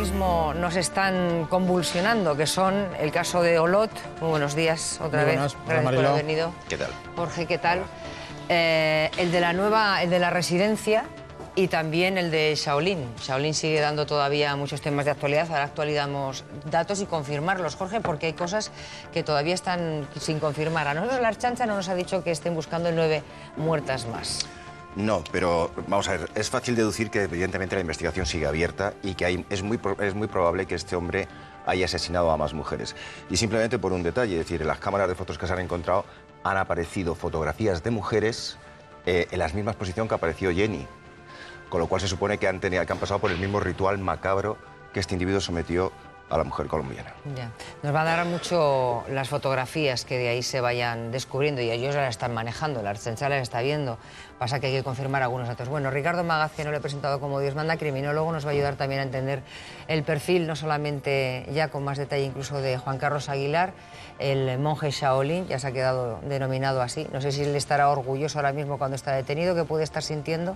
mismo nos están convulsionando, que son el caso de Olot. Muy buenos días otra vez. Gracias por haber venido. ¿Qué tal? Jorge, ¿qué tal? El de la residencia y también el de Shaolin. Shaolin sigue dando todavía muchos temas de actualidad. Ahora actualizamos datos y confirmarlos, Jorge, porque hay cosas que todavía están sin confirmar. A nosotros la Ertzaintza no nos ha dicho que estén buscando 9 muertas más. No, pero vamos a ver, es fácil deducir que evidentemente la investigación sigue abierta y que es muy probable que este hombre haya asesinado a más mujeres. Y simplemente por un detalle, es decir, en las cámaras de fotos que se han encontrado han aparecido fotografías de mujeres en la misma posición que apareció Jenny, con lo cual se supone que han pasado por el mismo ritual macabro que este individuo sometió a la mujer colombiana. Ya. Nos va a dar mucho las fotografías que de ahí se vayan descubriendo y ellos las están manejando, la Ertzaintza las está viendo. Pasa que hay que confirmar algunos datos. Bueno, Ricardo Magaz, que no lo he presentado como Dios manda, criminólogo, nos va a ayudar también a entender el perfil, no solamente ya con más detalle incluso de Juan Carlos Aguilar, el monje Shaolin, ya se ha quedado denominado así. No sé si él estará orgulloso ahora mismo cuando está detenido, ¿qué puede estar sintiendo?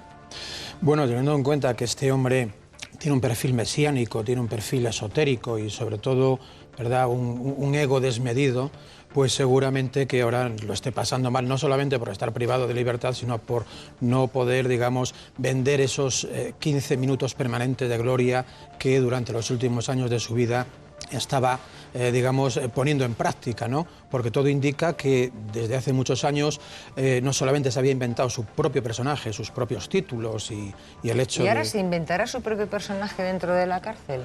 Bueno, teniendo en cuenta que este hombre tiene un perfil mesiánico, tiene un perfil esotérico y sobre todo, ¿verdad?, un ego desmedido, pues seguramente que ahora lo esté pasando mal, no solamente por estar privado de libertad, sino por no poder, digamos, vender esos 15 minutos permanentes de gloria que durante los últimos años de su vida estaba, digamos, poniendo en práctica, ¿no? Porque todo indica que desde hace muchos años no solamente se había inventado su propio personaje, sus propios títulos y el hecho de... ¿Y ahora se inventará su propio personaje dentro de la cárcel?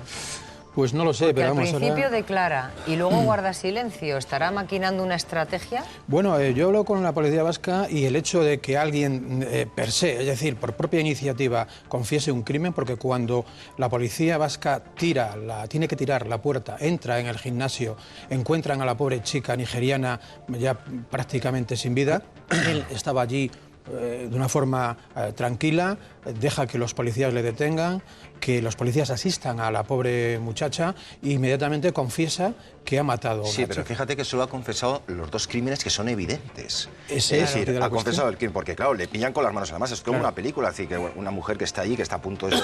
Pues no lo sé, porque pero vamos, al principio ahora... declara y luego guarda silencio. ¿Estará maquinando una estrategia? Bueno, yo hablo con la policía vasca y el hecho de que alguien per se, es decir, por propia iniciativa, confiese un crimen, porque cuando la policía vasca tiene que tirar la puerta, entra en el gimnasio, encuentran a la pobre chica nigeriana ya prácticamente sin vida, él estaba allí de una forma tranquila, deja que los policías le detengan, que los policías asistan a la pobre muchacha e inmediatamente confiesa que ha matado a una Sí, pero chica. fíjate que solo ha confesado los dos crímenes que son evidentes. Es decir, de la ha confesado el crimen, porque claro, le pillan con las manos en la masa. Es como Claro. una película, así que una mujer que está allí, que está a punto de...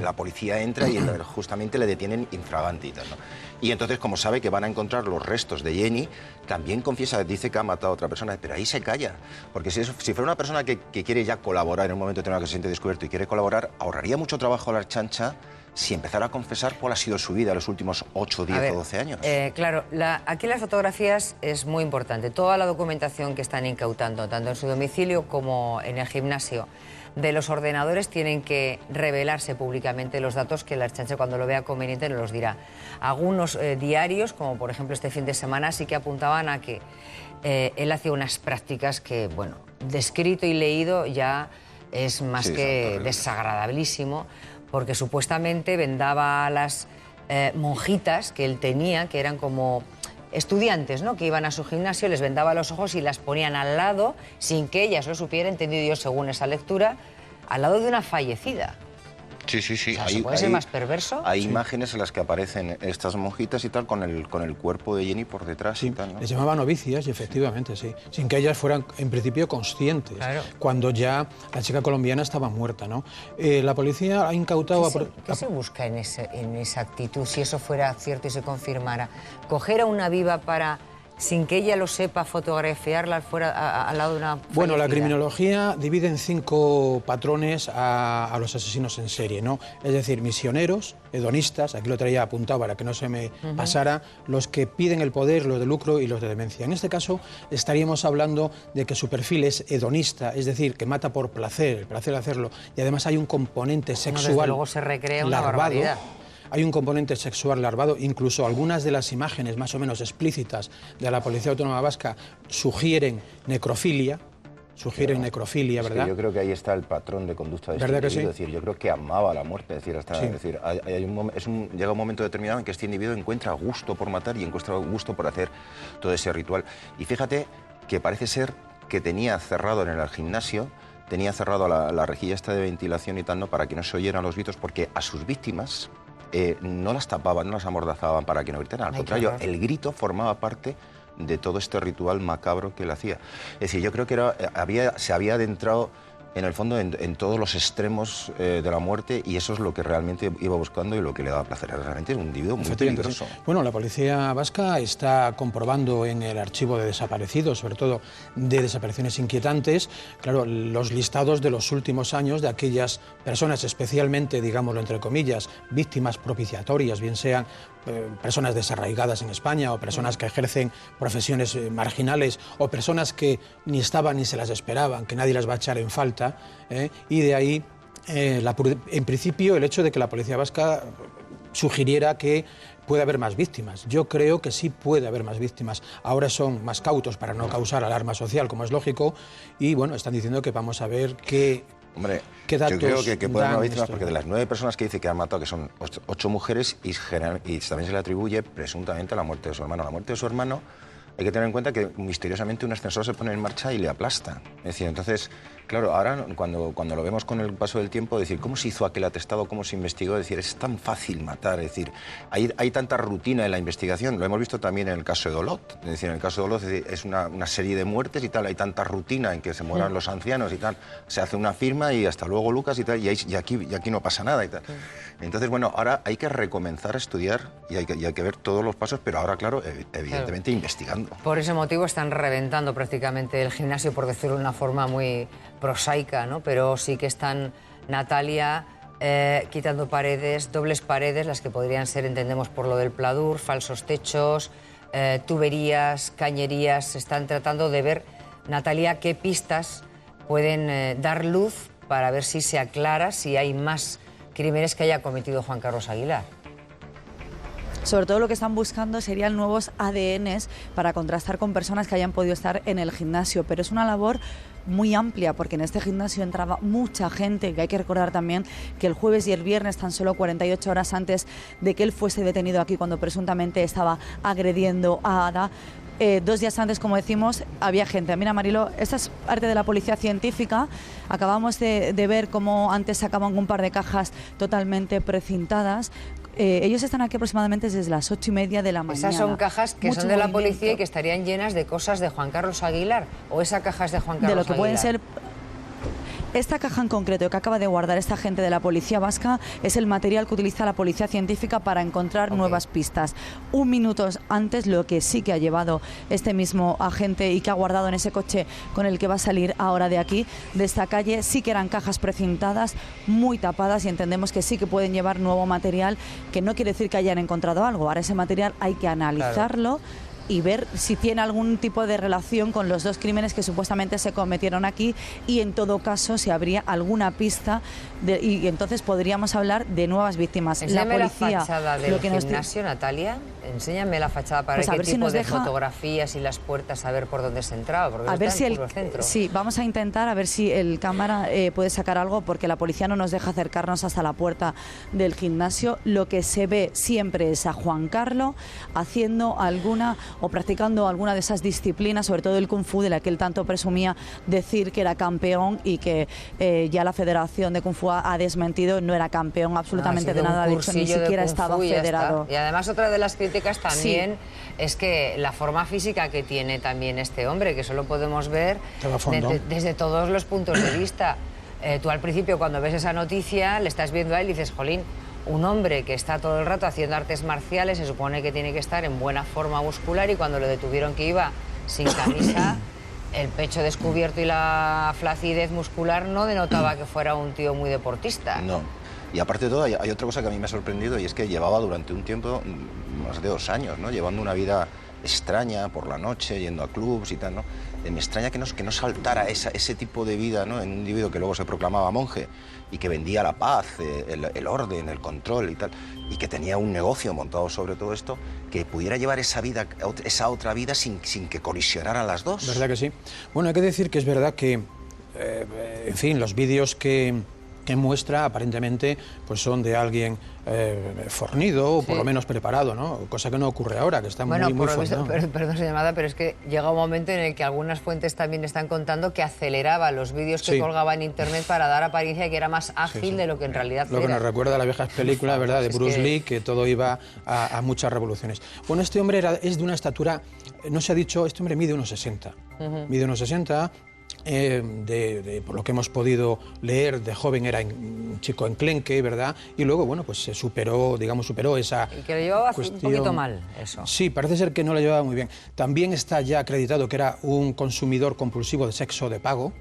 la policía entra y justamente le detienen infraganti, ¿no? Y entonces, como sabe que van a encontrar los restos de Jenny, también confiesa, dice que ha matado a otra persona, pero ahí se calla. Porque si fuera una persona que quiere ya colaborar en un momento determinado que se siente descubierto y quiere colaborar, ahorraría mucho trabajo a la Ertzaintza si empezara a confesar cuál ha sido su vida los últimos 8, 10 o 12 años. Claro, aquí las fotografías es muy importante. Toda la documentación que están incautando, tanto en su domicilio como en el gimnasio, de los ordenadores, tienen que revelarse públicamente los datos que la Ertzaintza, cuando lo vea conveniente, nos los dirá. Algunos diarios, como por ejemplo este fin de semana, sí que apuntaban a que él hacía unas prácticas que, bueno, descrito y leído ya es más que desagradabilísimo, porque supuestamente vendaba a las monjitas que él tenía, que eran como estudiantes, ¿no?, que iban a su gimnasio, les vendaba los ojos y las ponían al lado, sin que ellas lo supieran, entendido yo según esa lectura, al lado de una fallecida. Sí, sí, sí. O sea, ¿se puede ser más perverso? Hay imágenes en las que aparecen estas monjitas y tal, con el cuerpo de Jenny por detrás y tal, ¿no? Les llamaban novicias y efectivamente, sí. Sin que ellas fueran, en principio, conscientes. Claro. Cuando ya la chica colombiana estaba muerta, ¿no? La policía ha incautado... ¿Qué se busca en esa actitud, si eso fuera cierto y se confirmara? ¿Coger a una viva para, sin que ella lo sepa, fotografiarla al lado de una fallecida? Bueno, la criminología divide en 5 patrones a los asesinos en serie, ¿no? Es decir, misioneros, hedonistas, aquí lo traía apuntado para que no se me pasara, los que piden el poder, los de lucro y los de demencia. En este caso estaríamos hablando de que su perfil es hedonista, es decir, que mata por placer, el placer de hacerlo, y además hay un componente sexual desde luego se recrea una barbaridad. Hay un componente sexual larvado, incluso algunas de las imágenes más o menos explícitas de la Policía Autónoma Vasca sugieren necrofilia, ¿verdad? Es que yo creo que ahí está el patrón de conducta de este ¿Verdad que individuo. sí? Es decir, yo creo que amaba la muerte. Es decir, llega un momento determinado en que este individuo encuentra gusto por matar y encuentra gusto por hacer todo ese ritual. Y fíjate que parece ser que tenía cerrado en el gimnasio, tenía cerrado la rejilla esta de ventilación y tal, ¿no?, para que no se oyeran los gritos, porque a sus víctimas no las tapaban, no las amordazaban para que no gritaran. Al contrario, el grito formaba parte de todo este ritual macabro que él hacía. Es decir, yo creo que se había adentrado en el fondo, en todos los extremos de la muerte, y eso es lo que realmente iba buscando y lo que le daba placer. Realmente es un individuo muy peligroso. Bueno, la policía vasca está comprobando en el archivo de desaparecidos, sobre todo de desapariciones inquietantes, claro, los listados de los últimos años de aquellas personas, especialmente, digámoslo entre comillas, víctimas propiciatorias, bien sean personas desarraigadas en España o personas que ejercen profesiones marginales o personas que ni estaban ni se las esperaban, que nadie las va a echar en falta, y de ahí, en principio, el hecho de que la policía vasca sugiriera que puede haber más víctimas. Yo creo que sí puede haber más víctimas. Ahora son más cautos para no causar alarma social, como es lógico, y bueno, están diciendo que vamos a ver qué... Hombre, yo creo que pueden haber víctimas porque de las 9 personas que dice que han matado, que son 8 mujeres, y también se le atribuye presuntamente la muerte de su hermano. La muerte de su hermano, hay que tener en cuenta que misteriosamente un ascensor se pone en marcha y le aplasta. Es decir, entonces, claro, ahora cuando lo vemos con el paso del tiempo, decir, ¿cómo se hizo aquel atestado? ¿Cómo se investigó? Es decir, es tan fácil matar. Es decir, hay tanta rutina en la investigación. Lo hemos visto también en el caso de Olot. Es decir, en el caso de Olot es una serie de muertes y tal. Hay tanta rutina en que se mueran los ancianos y tal. Se hace una firma y hasta luego, Lucas, y tal. Y aquí no pasa nada y tal. Entonces, bueno, ahora hay que recomenzar a estudiar y hay que ver todos los pasos, pero ahora, claro, evidentemente investigando. Por ese motivo están reventando prácticamente el gimnasio, por decirlo de una forma muy prosaica, ¿no? Pero sí que están, Natalia, quitando paredes, dobles paredes, las que podrían ser, entendemos, por lo del pladur, falsos techos, tuberías, cañerías. Están tratando de ver, Natalia, qué pistas pueden dar luz para ver si se aclara si hay más crímenes que haya cometido Juan Carlos Aguilar. Sobre todo lo que están buscando serían nuevos ADNs para contrastar con personas que hayan podido estar en el gimnasio, pero es una labor muy amplia porque en este gimnasio entraba mucha gente, que hay que recordar también que el jueves y el viernes, tan solo 48 horas antes de que él fuese detenido aquí cuando presuntamente estaba agrediendo a Ada, 2 días antes, como decimos, había gente. Mira, Marilo, esta es parte de la policía científica. Acabamos de ver cómo antes sacaban un par de cajas totalmente precintadas. Ellos están aquí aproximadamente desde las 8:30 de la mañana. Esas son cajas que Mucho son de la movimiento. policía y que estarían llenas de cosas de Juan Carlos Aguilar, o esa caja es de Juan Carlos De lo que Aguilar. pueden ser... Esta caja en concreto que acaba de guardar esta gente de la policía vasca es el material que utiliza la policía científica para encontrar nuevas pistas. 1 minuto antes, lo que sí que ha llevado este mismo agente y que ha guardado en ese coche con el que va a salir ahora de aquí, de esta calle, sí que eran cajas precintadas, muy tapadas, y entendemos que sí que pueden llevar nuevo material, que no quiere decir que hayan encontrado algo. Ahora ese material hay que analizarlo. Claro. Y ver si tiene algún tipo de relación con los 2 crímenes que supuestamente se cometieron aquí, y en todo caso si habría alguna pista y entonces podríamos hablar de nuevas víctimas. Enséñame la policía, la fachada del gimnasio, Natalia. Enséñame la fachada para pues ver qué si tipo nos de deja... fotografías y las puertas, a ver por dónde se entraba, porque a ver está si en puro centro. Sí, vamos a intentar a ver si el cámara puede sacar algo, porque la policía no nos deja acercarnos hasta la puerta del gimnasio. Lo que se ve siempre es a Juan Carlos haciendo alguna o practicando alguna de esas disciplinas, sobre todo el Kung Fu, de la que él tanto presumía decir que era campeón, y que ya la Federación de Kung Fu ha desmentido. No era campeón absolutamente de nada, de hecho ni siquiera estaba federado. Y además otra de las críticas también es que la forma física que tiene también este hombre, que solo podemos ver desde todos los puntos de vista. Tú al principio, cuando ves esa noticia, le estás viendo a él y dices, jolín, un hombre que está todo el rato haciendo artes marciales, se supone que tiene que estar en buena forma muscular, y cuando lo detuvieron que iba sin camisa, el pecho descubierto y la flacidez muscular no denotaba que fuera un tío muy deportista. No. Y aparte de todo, hay otra cosa que a mí me ha sorprendido, y es que llevaba durante un tiempo, más de 2 años, ¿no?, llevando una vida extraña por la noche, yendo a clubs y tal, ¿no? Me extraña que no saltara ese tipo de vida, ¿no?, en un individuo que luego se proclamaba monje y que vendía la paz, el orden, el control y tal, y que tenía un negocio montado sobre todo esto, que pudiera llevar esa vida, esa otra vida sin que colisionaran las dos. ¿Verdad que sí? Bueno, hay que decir que es verdad que, en fin, los vídeos que muestra aparentemente pues son de alguien fornido o por lo menos preparado, ¿no? Cosa que no ocurre ahora, que está muy fornido. Perdón, señora Amada, pero es que llega un momento en el que algunas fuentes también están contando que aceleraba los vídeos que colgaba en internet para dar apariencia que era más ágil de lo que en realidad era. Lo que nos recuerda a las viejas películas, ¿verdad?, de Bruce Lee, que todo iba a muchas revoluciones. Bueno, este hombre es de una estatura, no se ha dicho, este hombre mide unos 60. Mide unos 60. por lo que hemos podido leer, de joven era un chico enclenque, ¿verdad? Y luego, bueno, pues se superó, digamos, esa y que lo llevaba cuestión. Un poquito mal, eso. Sí, parece ser que no lo llevaba muy bien. También está ya acreditado que era un consumidor compulsivo de sexo de pago,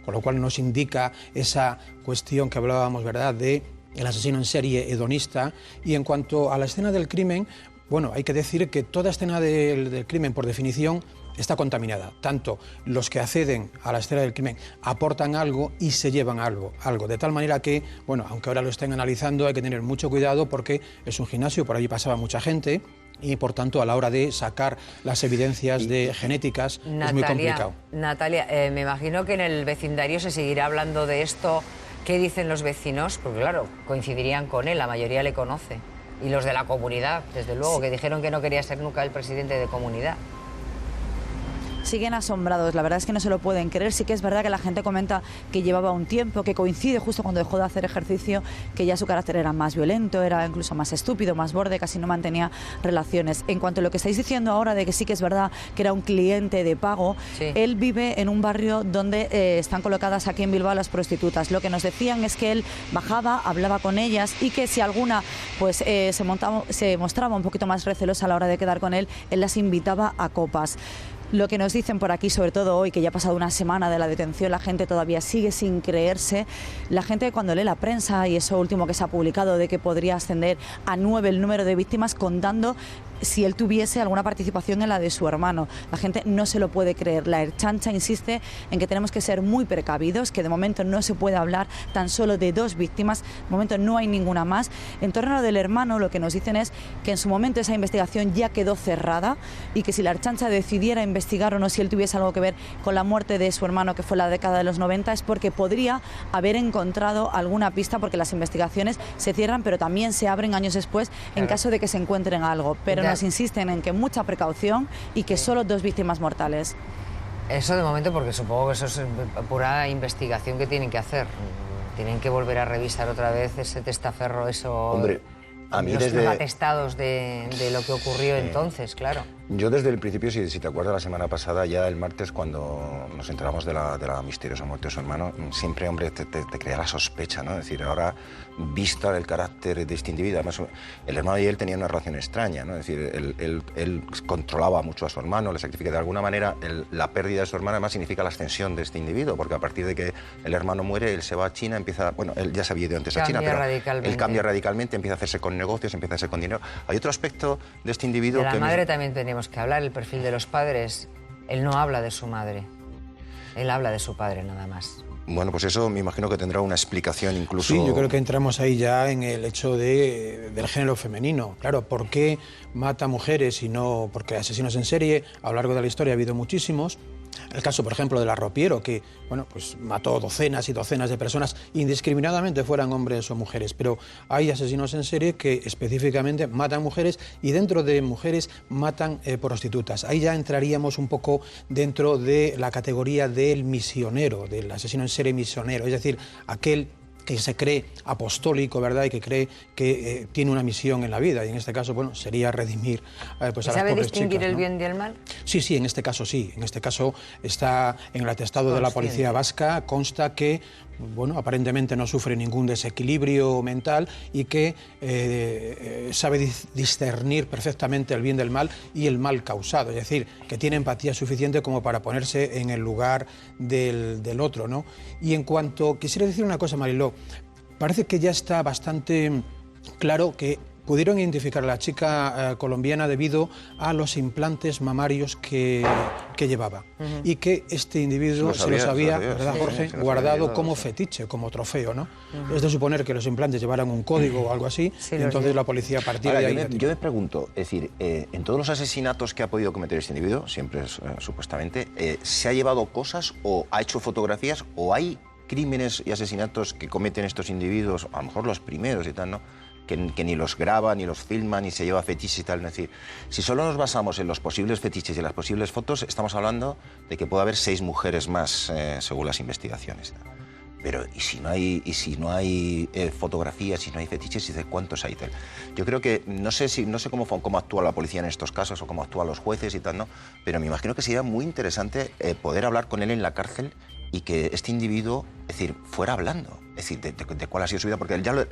con lo cual nos indica esa cuestión que hablábamos, ¿verdad?, de el asesino en serie hedonista. Y en cuanto a la escena del crimen, bueno, hay que decir que toda escena del crimen, por definición, está contaminada. Tanto los que acceden a la escena del crimen aportan algo y se llevan algo. De tal manera que, bueno, aunque ahora lo estén analizando, hay que tener mucho cuidado porque es un gimnasio, por allí pasaba mucha gente y, por tanto, a la hora de sacar las evidencias genéticas es muy complicado. Natalia, me imagino que en el vecindario se seguirá hablando de esto. ¿Qué dicen los vecinos? Porque, claro, coincidirían con él, la mayoría le conoce. Y los de la comunidad, desde luego, sí, que dijeron que no quería ser nunca el presidente de comunidad. Siguen asombrados, la verdad es que no se lo pueden creer. Sí que es verdad que la gente comenta que llevaba un tiempo, que coincide justo cuando dejó de hacer ejercicio, que ya su carácter era más violento, era incluso más estúpido, más borde, casi no mantenía relaciones. En cuanto a lo que estáis diciendo ahora de que sí que es verdad que era un cliente de pago, sí, él vive en un barrio donde están colocadas aquí en Bilbao las prostitutas. Lo que nos decían es que él bajaba, hablaba con ellas y que si alguna pues se mostraba un poquito más recelosa a la hora de quedar con él las invitaba a copas. Lo que nos dicen por aquí, sobre todo hoy, que ya ha pasado una semana de la detención, la gente todavía sigue sin creerse. La gente, cuando lee la prensa y eso último que se ha publicado de que podría ascender a 9 el número de víctimas, contando si él tuviese alguna participación en la de su hermano. La gente no se lo puede creer. La Ertzaintza insiste en que tenemos que ser muy precavidos, que de momento no se puede hablar tan solo de 2 víctimas, de momento no hay ninguna más. En torno a lo del hermano, lo que nos dicen es que en su momento esa investigación ya quedó cerrada y que si la Ertzaintza decidiera investigar o no, si él tuviese algo que ver con la muerte de su hermano, que fue la década de los 90, es porque podría haber encontrado alguna pista, porque las investigaciones se cierran pero también se abren años después en caso de que se encuentren algo. Pero nos insisten en que mucha precaución y que solo 2 víctimas mortales. Eso de momento, porque supongo que eso es pura investigación que tienen que hacer. Tienen que volver a revisar otra vez ese testaferro, eso. Hombre, a mí los atestados de lo que ocurrió entonces, claro. Yo desde el principio, si te acuerdas, la semana pasada, ya el martes, cuando nos enteramos de la misteriosa muerte de su hermano, siempre, hombre, te crea la sospecha, ¿no? Es decir, ahora, vista el carácter de este individuo, además, el hermano y él tenían una relación extraña, ¿no? Es decir, él controlaba mucho a su hermano, le sacrificaba. De alguna manera, la pérdida de su hermano además significa la ascensión de este individuo, porque a partir de que el hermano muere, él se va a China, empieza, bueno, él ya se había ido antes a China, pero él cambia radicalmente, empieza a hacerse con negocios, empieza a hacerse con dinero. Hay otro aspecto de este individuo que... De la madre también tenemos que hablar, el perfil de los padres. Él no habla de su madre, él habla de su padre nada más. Bueno, pues eso me imagino que tendrá una explicación incluso... Sí, yo creo que entramos ahí ya en el hecho del género femenino. Claro, ¿por qué mata mujeres y no...? Porque asesinos en serie, a lo largo de la historia ha habido muchísimos. El caso, por ejemplo, del arropiero, que bueno, pues mató docenas y docenas de personas indiscriminadamente, fueran hombres o mujeres. Pero hay asesinos en serie que específicamente matan mujeres y dentro de mujeres matan prostitutas. Ahí ya entraríamos un poco dentro de la categoría del misionero, del asesino en serie misionero, es decir, aquel que se cree apostólico, ¿verdad? Y que cree que tiene una misión en la vida. Y en este caso, bueno, sería redimir pues, a las pobres chicas. ¿Sabe distinguir el ¿no? bien del mal? Sí, sí, en este caso sí. En este caso está en el atestado de la policía vasca, consta que, bueno, aparentemente no sufre ningún desequilibrio mental y que sabe discernir perfectamente el bien del mal y el mal causado. Es decir, que tiene empatía suficiente como para ponerse en el lugar del otro, ¿no? Y en cuanto... Quisiera decir una cosa, Mariló. Parece que ya está bastante claro que pudieron identificar a la chica colombiana debido a los implantes mamarios que llevaba. Y que este individuo se los había, ¿verdad, Jorge? Guardado como fetiche, como trofeo, ¿no? Es de suponer que los implantes llevaran un código o algo así, y entonces la policía a partir de ahí... Yo me pregunto, es decir, en todos los asesinatos que ha podido cometer este individuo, siempre supuestamente, ¿se ha llevado cosas o ha hecho fotografías o hay crímenes y asesinatos que cometen estos individuos, a lo mejor los primeros y tal, ¿no? Que ni los graba, ni los filma, ni se lleva fetiches y tal? Es decir, si solo nos basamos en los posibles fetiches y las posibles fotos, estamos hablando de que puede haber 6 mujeres más, según las investigaciones. Pero y si no hay fotografías, si no hay fetiches, dice cuántos hay tal. Yo creo que no sé cómo actúa la policía en estos casos o cómo actúan los jueces y tal, ¿no? Pero me imagino que sería muy interesante poder hablar con él en la cárcel y que este individuo, es decir, fuera hablando, es decir, de cuál ha sido su vida, porque ya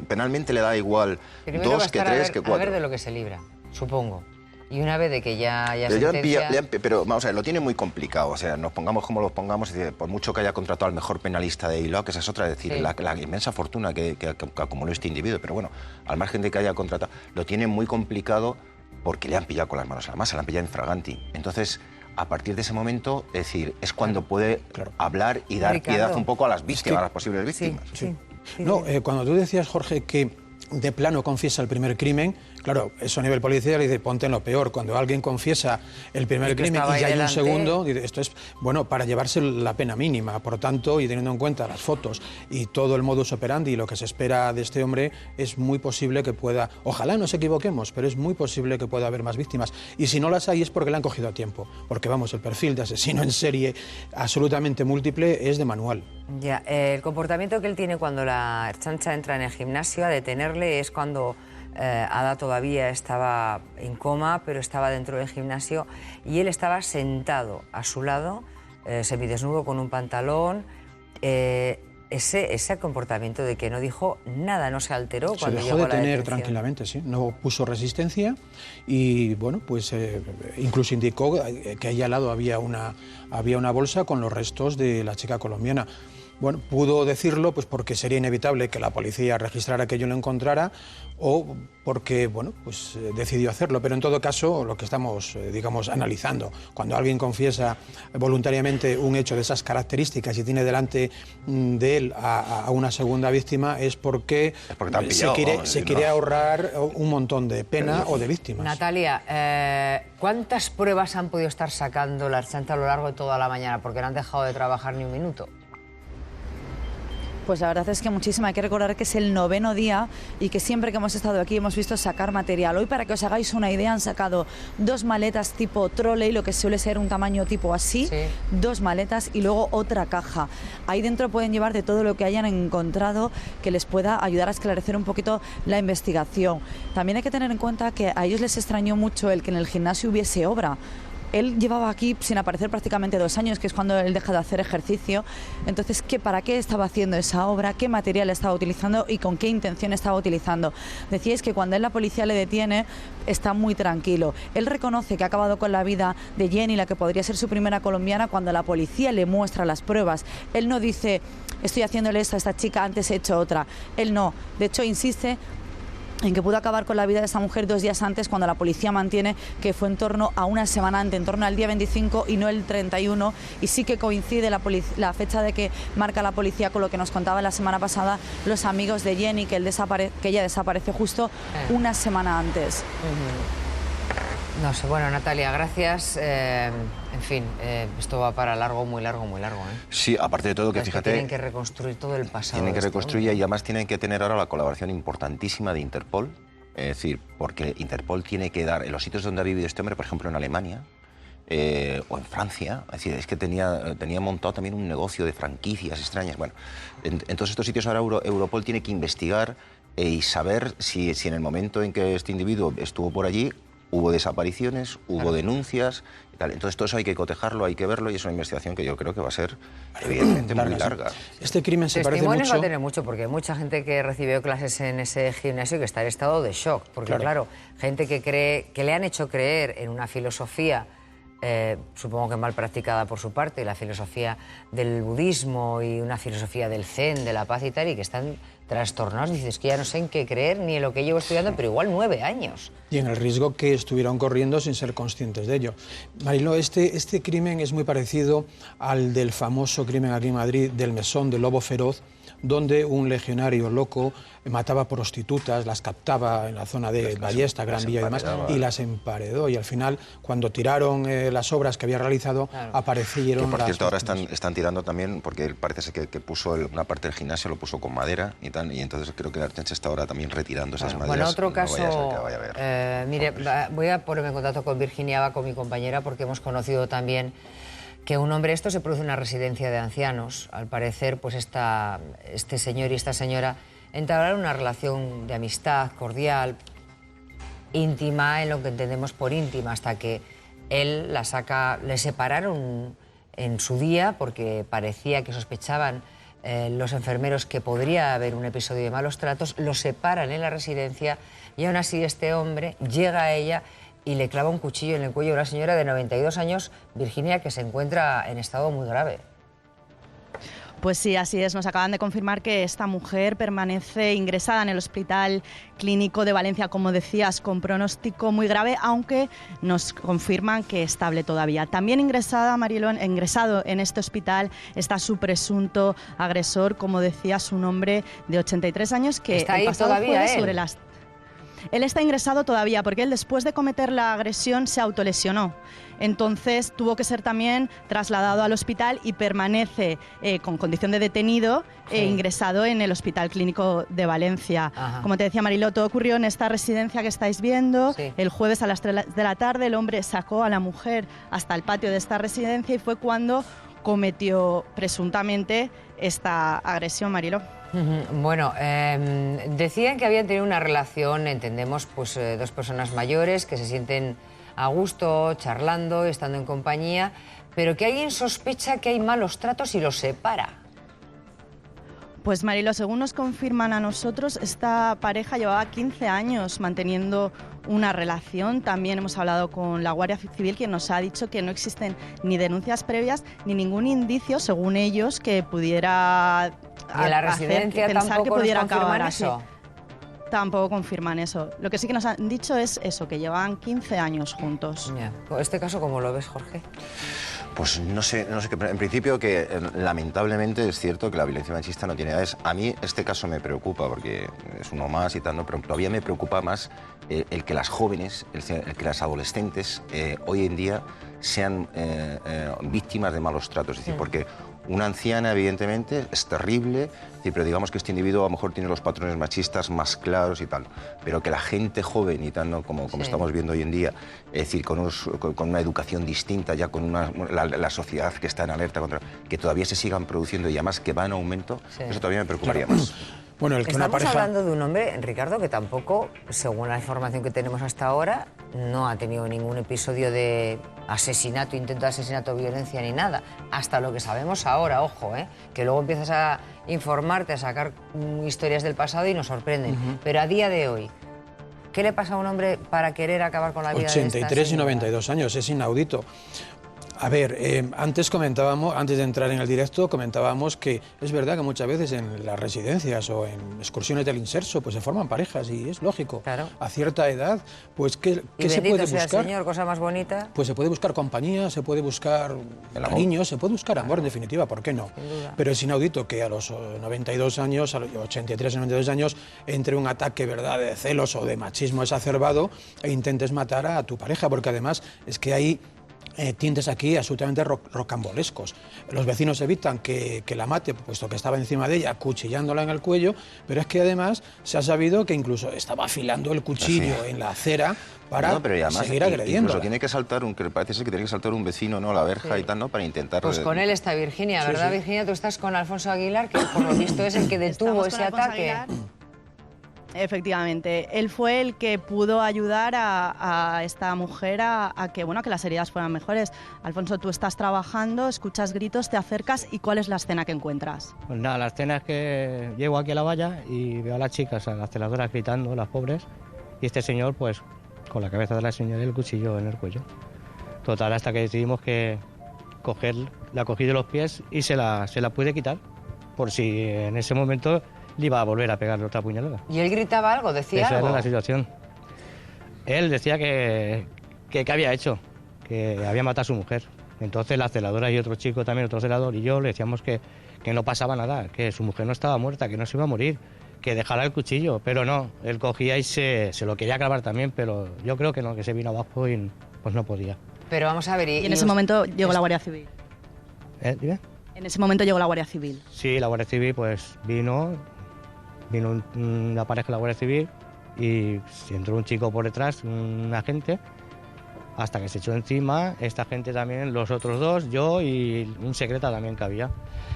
penalmente le da igual primero 2 que 3 que 4. A ver de lo que se libra, supongo. Y una vez de que ya sentencia... Pero vamos a ver, lo tiene muy complicado. O sea, nos pongamos como los pongamos, es decir, por mucho que haya contratado al mejor penalista de ILO, que esa es otra, es decir, la inmensa fortuna que acumuló este individuo. Pero bueno, al margen de que haya contratado, lo tiene muy complicado porque le han pillado con las manos a la masa, le han pillado en fraganti. Entonces, a partir de ese momento, es decir, es cuando puede hablar y dar piedad un poco a las víctimas, a las posibles víctimas. Sí. No, cuando tú decías, Jorge, que de plano confiesa el primer crimen, claro, eso a nivel policial dice, ponte en lo peor. Cuando alguien confiesa el primer crimen y ya hay un segundo, dice, esto es, bueno, para llevarse la pena mínima. Por tanto, y teniendo en cuenta las fotos y todo el modus operandi y lo que se espera de este hombre, es muy posible que pueda, ojalá nos equivoquemos, pero es muy posible que pueda haber más víctimas. Y si no las hay es porque le han cogido a tiempo. Porque, vamos, el perfil de asesino en serie absolutamente múltiple es de manual. Ya, el comportamiento que él tiene cuando la Ertzaintza entra en el gimnasio a detenerle es cuando Ada todavía estaba en coma, pero estaba dentro del gimnasio y él estaba sentado a su lado, semidesnudo con un pantalón. Ese comportamiento de que no dijo nada, no se alteró cuando llegó a la detención. Se dejó detener tranquilamente, sí. No puso resistencia y, bueno, pues incluso indicó que ahí al lado había una bolsa con los restos de la chica colombiana. Bueno, pudo decirlo pues porque sería inevitable que la policía registrara aquello y lo encontrara, o porque, bueno, pues decidió hacerlo. Pero en todo caso, lo que estamos, digamos, analizando, cuando alguien confiesa voluntariamente un hecho de esas características y tiene delante de él a una segunda víctima, es porque se quiere ahorrar un montón de pena o de víctimas. Natalia, ¿cuántas pruebas han podido estar sacando la Ertzaintza a lo largo de toda la mañana? Porque no han dejado de trabajar ni un minuto. Pues la verdad es que muchísima. Hay que recordar que es el 9º día y que siempre que hemos estado aquí hemos visto sacar material. Hoy, para que os hagáis una idea, han sacado 2 maletas tipo trolley, lo que suele ser un tamaño tipo así, 2 maletas y luego otra caja. Ahí dentro pueden llevar de todo lo que hayan encontrado que les pueda ayudar a esclarecer un poquito la investigación. También hay que tener en cuenta que a ellos les extrañó mucho el que en el gimnasio hubiese obra. Él llevaba aquí sin aparecer prácticamente 2 años, que es cuando él deja de hacer ejercicio. Entonces, ¿para qué estaba haciendo esa obra? ¿Qué material estaba utilizando? ¿Y con qué intención estaba utilizando? Decíais que cuando la policía le detiene, está muy tranquilo. Él reconoce que ha acabado con la vida de Jenny, la que podría ser su primera colombiana, cuando la policía le muestra las pruebas. Él no dice, estoy haciéndole esto a esta chica, antes he hecho otra. Él no. De hecho, insiste en que pudo acabar con la vida de esa mujer 2 días antes, cuando la policía mantiene que fue en torno a una semana antes, en torno al día 25 y no el 31, y sí que coincide la fecha de que marca la policía con lo que nos contaba la semana pasada los amigos de Jenny, que ella desapareció justo una semana antes. No sé, bueno, Natalia, gracias. En fin, esto va para largo, muy largo, muy largo. Sí, aparte de todo, que fíjate... tienen que reconstruir todo el pasado. Tienen que reconstruir y además tienen que tener ahora la colaboración importantísima de Interpol. Es decir, porque Interpol tiene que dar, en los sitios donde ha vivido este hombre, por ejemplo en Alemania o en Francia, es decir, es que tenía montado también un negocio de franquicias extrañas. Bueno, en todos estos sitios ahora Europol tiene que investigar y saber si en el momento en que este individuo estuvo por allí, hubo desapariciones, hubo denuncias y tal. Entonces todo eso hay que cotejarlo, hay que verlo y es una investigación que yo creo que va a ser evidentemente muy larga. Este crimen se parece mucho... Testimonios va a tener mucho, porque hay mucha gente que recibió clases en ese gimnasio que está en estado de shock. Porque claro, gente que le han hecho creer en una filosofía, supongo que mal practicada por su parte, la filosofía del budismo y una filosofía del zen, de la paz y tal, y que están trastornados. Dices que ya no sé en qué creer ni en lo que llevo estudiando, pero igual 9 años. Y en el riesgo que estuvieron corriendo sin ser conscientes de ello. Mariló, este crimen es muy parecido al del famoso crimen aquí en Madrid del Mesón, del Lobo Feroz, donde un legionario loco mataba prostitutas, las captaba en la zona de Ballesta, Gran Vía y demás, y las emparedó. Y al final, cuando tiraron las obras que había realizado, aparecieron... Que por cierto, ahora están tirando también, porque parece ser que puso una parte del gimnasio, lo puso con madera y tal, y entonces creo que la Ertzaintza está ahora también retirando esas maderas. Bueno, otro caso... Mire, voy a ponerme en contacto con Virginia Abaco, mi compañera, porque hemos conocido también que un hombre, esto se produce en una residencia de ancianos, al parecer pues este señor y esta señora entablaron una relación de amistad cordial, íntima, en lo que entendemos por íntima, hasta que él la saca, le separaron en su día porque parecía que sospechaban los enfermeros que podría haber un episodio de malos tratos, lo separan en la residencia y aún así este hombre llega a ella y le clava un cuchillo en el cuello a una señora de 92 años, Virginia, que se encuentra en estado muy grave. Pues sí, así es. Nos acaban de confirmar que esta mujer permanece ingresada en el Hospital Clínico de Valencia, como decías, con pronóstico muy grave, aunque nos confirman que estable todavía. También ingresado en este hospital está su presunto agresor, como decías, un hombre de 83 años que ¿Está ahí el pasado todavía jueves él? sobre las... Él está ingresado todavía porque él, después de cometer la agresión, se autolesionó. Entonces tuvo que ser también trasladado al hospital y permanece con condición de detenido ingresado en el Hospital Clínico de Valencia. Ajá. Como te decía Mariló, todo ocurrió en esta residencia que estáis viendo. Sí. El jueves a las 3 de la tarde el hombre sacó a la mujer hasta el patio de esta residencia y fue cuando cometió presuntamente esta agresión, Mariló. Bueno, decían que habían tenido una relación, entendemos, pues dos personas mayores que se sienten a gusto, charlando, estando en compañía, pero que alguien sospecha que hay malos tratos y los separa. Pues Marilo, según nos confirman a nosotros, esta pareja llevaba 15 años manteniendo una relación. También hemos hablado con la Guardia Civil, quien nos ha dicho que no existen ni denuncias previas ni ningún indicio, según ellos, que pudiera ¿Y en la residencia pensar que tampoco pudiera nos confirman acabar así. eso? Tampoco confirman eso. Lo que sí que nos han dicho es eso, que llevan 15 años juntos. Ya. ¿Este caso cómo lo ves, Jorge? Pues no sé, en principio que lamentablemente es cierto que la violencia machista no tiene edades. A mí este caso me preocupa porque es uno más y tal, ¿no? Pero todavía me preocupa más el que las jóvenes, el que las adolescentes hoy en día sean víctimas de malos tratos. Es decir, porque una anciana, evidentemente, es terrible, pero digamos que este individuo a lo mejor tiene los patrones machistas más claros y tal, pero que la gente joven y tal, ¿no? como estamos viendo hoy en día, es decir, con una educación distinta, ya con la sociedad que está en alerta contra, que todavía se sigan produciendo y además que va en aumento, eso todavía me preocuparía más. Bueno, el que una Estamos pareja... hablando de un hombre, Ricardo, que tampoco, según la información que tenemos hasta ahora, no ha tenido ningún episodio de asesinato, intento de asesinato, violencia ni nada. Hasta lo que sabemos ahora, ojo, que luego empiezas a informarte, a sacar historias del pasado y nos sorprenden. Pero a día de hoy, ¿qué le pasa a un hombre para querer acabar con la vida de esta 83 y señora? 92 años, es inaudito. A ver, antes de entrar en el directo, comentábamos que es verdad que muchas veces en las residencias o en excursiones del Inserso pues se forman parejas y es lógico. Claro. A cierta edad, pues ¿qué se bendito puede sea el buscar? Señor, cosa más bonita. Pues se puede buscar compañía, se puede buscar cariño, se puede buscar amor, en definitiva, ¿por qué no? Sin duda. Pero es inaudito que a los 92 años, a los 83 o 92 años, entre un ataque, ¿verdad?, de celos o de machismo exacerbado e intentes matar a tu pareja, porque además es que hay tintes aquí absolutamente rocambolescos. Los vecinos evitan que la mate, puesto que estaba encima de ella, cuchillándola en el cuello, pero es que además se ha sabido que incluso estaba afilando el cuchillo en la acera para seguir agrediendo. Incluso tiene que saltar parece ser que tiene que saltar un vecino, ¿no?, la verja y tal, ¿no?, para intentar... Pues con él está Virginia, ¿verdad, Virginia? Tú estás con Alfonso Aguilar, que por lo visto es el que detuvo ese ataque. Efectivamente, él fue el que pudo ayudar a esta mujer a que las heridas fueran mejores. Alfonso, tú estás trabajando, escuchas gritos, te acercas y ¿cuál es la escena que encuentras? Pues nada, la escena es que llego aquí a la valla y veo a las chicas, a las celadoras gritando, las pobres, y este señor pues con la cabeza de la señora y el cuchillo en el cuello. Total, hasta que decidimos que la cogí de los pies y se la pude quitar, por si en ese momento le iba a volver a pegarle otra puñalada. ¿Y él gritaba algo? ¿Decía Esa algo? era la situación. Él decía que había hecho, que había matado a su mujer. Entonces la celadora y otro chico también, otro celador, y yo le decíamos que no pasaba nada, que su mujer no estaba muerta, que no se iba a morir, que dejara el cuchillo. Pero no, él cogía y se lo quería clavar también, pero yo creo que no, que se vino abajo y pues no podía. Pero vamos a ver... Y en ese momento llegó la Guardia Civil. ¿Dime? En ese momento llegó la Guardia Civil. Sí, la Guardia Civil pues vino una pareja de la Guardia Civil y entró un chico por detrás, un agente, hasta que se echó encima, esta gente también, los otros dos, yo y un secreta también que había,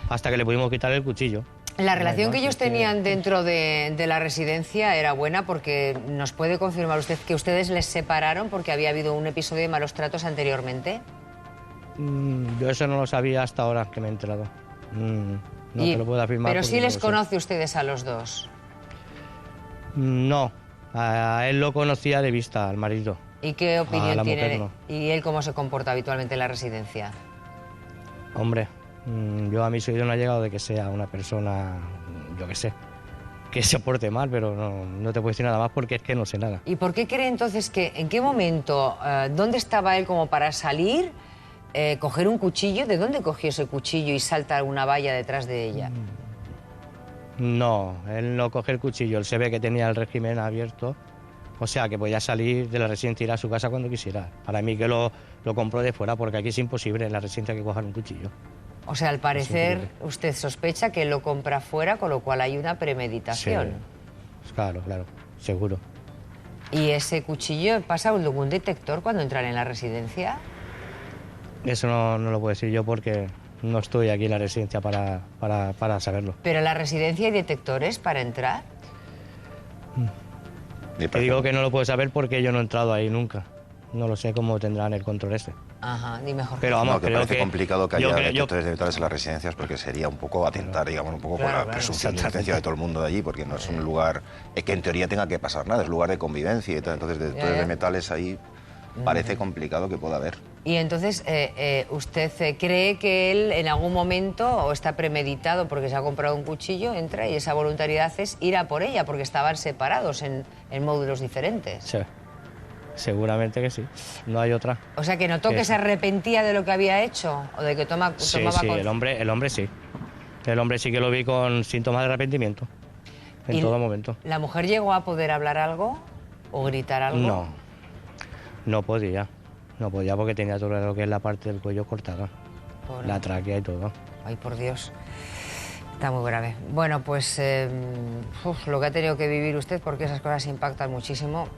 hasta que le pudimos quitar el cuchillo. La relación que Además, ellos tenían dentro de la residencia era buena, porque nos puede confirmar usted que ustedes les separaron porque había habido un episodio de malos tratos anteriormente. Yo eso no lo sabía hasta ahora que me he enterado. No te lo puedo afirmar. Pero porque sí no les lo sé. conoce ustedes a los dos. No, a él lo conocía de vista, al marido. ¿Y qué opinión la tiene? mujer no. ¿Y él cómo se comporta habitualmente en la residencia? Hombre, yo a mi oído no ha llegado de que sea una persona, yo qué sé, que se porte mal, pero no te puedo decir nada más porque es que no sé nada. ¿Y por qué cree entonces que, en qué momento, dónde estaba él como para salir, coger un cuchillo? ¿De dónde cogió ese cuchillo y salta una valla detrás de ella? No, él no coge el cuchillo, él se ve que tenía el régimen abierto, o sea que podía salir de la residencia y ir a su casa cuando quisiera. Para mí que lo compró de fuera, porque aquí es imposible en la residencia que cojan un cuchillo. O sea, al parecer increíble. usted sospecha que él lo compra fuera, con lo cual hay una premeditación. Sí, claro, seguro. ¿Y ese cuchillo pasa algún detector cuando entran en la residencia? Eso no lo puedo decir yo porque no estoy aquí en la residencia para saberlo. ¿Pero en la residencia hay detectores para entrar? Te digo que no lo puedo saber porque yo no he entrado ahí nunca. No lo sé cómo tendrán el control ese. Ajá, ni mejor. Pero vamos, No, que creo parece que complicado que haya yo creo- detectores digitales en las residencias, porque sería un poco atentar, digamos, un poco Claro, con la claro. presunción de inocencia de todo el mundo de allí, porque no es un lugar que en teoría tenga que pasar nada, es lugar de convivencia y tal. Entonces, detectores de metales ahí parece complicado que pueda haber. Y entonces, ¿usted cree que él en algún momento, o está premeditado porque se ha comprado un cuchillo, entra y esa voluntariedad es ir a por ella, porque estaban separados en módulos diferentes? Sí, seguramente que sí. No hay otra. O sea, que notó que Eso. se arrepentía de lo que había hecho, o de que tomaba Sí, con- el hombre sí. El hombre sí que lo vi con síntomas de arrepentimiento. En ¿Y todo momento. ¿La mujer llegó a poder hablar algo o gritar algo? No podía. No podía porque tenía todo lo que es la parte del cuello cortada. Pobre. La tráquea y todo. Ay, por Dios. Está muy grave. Bueno, pues lo que ha tenido que vivir usted, porque esas cosas impactan muchísimo.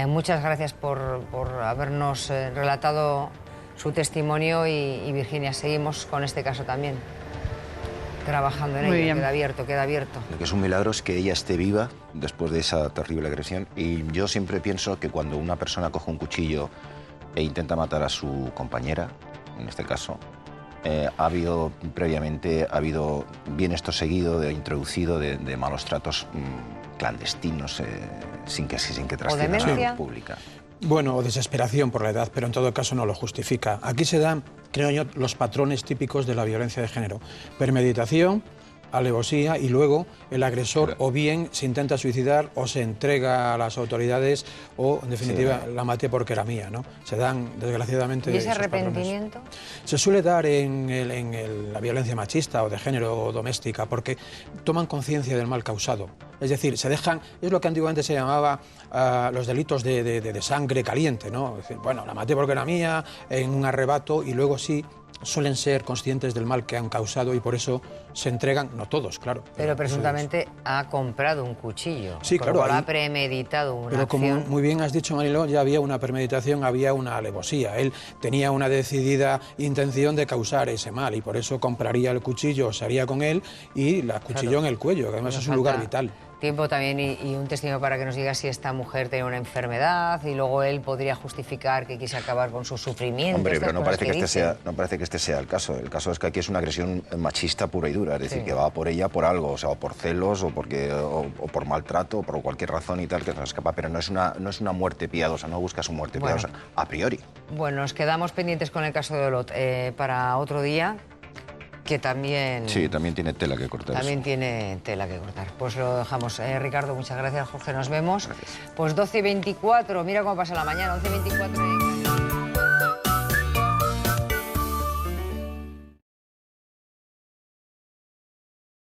Muchas gracias por habernos relatado su testimonio y Virginia, seguimos con este caso también. Trabajando en Muy ello, bien. queda abierto. Lo que es un milagro es que ella esté viva después de esa terrible agresión. Y yo siempre pienso que cuando una persona coge un cuchillo e intenta matar a su compañera, en este caso, ha habido bien esto seguido, introducido de malos tratos clandestinos, sin que trascienda a la demencia. luz pública. Bueno, o desesperación por la edad, pero en todo caso no lo justifica. Aquí se dan, creo yo, los patrones típicos de la violencia de género. Premeditación, alevosía y luego el agresor o bien se intenta suicidar o se entrega a las autoridades o, en definitiva, la maté porque era mía, ¿no? Se dan, desgraciadamente, ¿Y ese esos patrones. arrepentimiento? Se suele dar en la violencia machista o de género o doméstica porque toman conciencia del mal causado. Es decir, se dejan, es lo que antiguamente se llamaba los delitos de sangre caliente, ¿no? Es decir, bueno, la maté porque era mía, en un arrebato, y luego sí suelen ser conscientes del mal que han causado y por eso se entregan, no todos, claro. Pero presuntamente ha comprado un cuchillo. Sí, con lo claro, cual ahí- ha premeditado una Pero como acción. muy bien has dicho, Mariló, ya había una premeditación, había una alevosía. Él tenía una decidida intención de causar ese mal y por eso compraría el cuchillo, se haría con él y la cuchilló en el cuello, que además Nos es un lugar falta vital. Tiempo también y un testimonio para que nos diga si esta mujer tenía una enfermedad y luego él podría justificar que quise acabar con su sufrimiento. Hombre, estas pero no cosas parece que dicen. no parece que este sea el caso. El caso es que aquí es una agresión machista pura y dura, es decir, Sí. que va por ella por algo, o sea, o por celos, o por maltrato, o por cualquier razón y tal, que se escapa, pero no es una muerte piadosa, no busca su muerte Bueno. piadosa, a priori. Bueno, nos quedamos pendientes con el caso de Olot para otro día, que también, Sí, también tiene tela que cortar. también eso. tiene tela que cortar. Pues lo dejamos. Ricardo, muchas gracias. Jorge, nos vemos. Pues 12:24, mira cómo pasa la mañana, 11:24.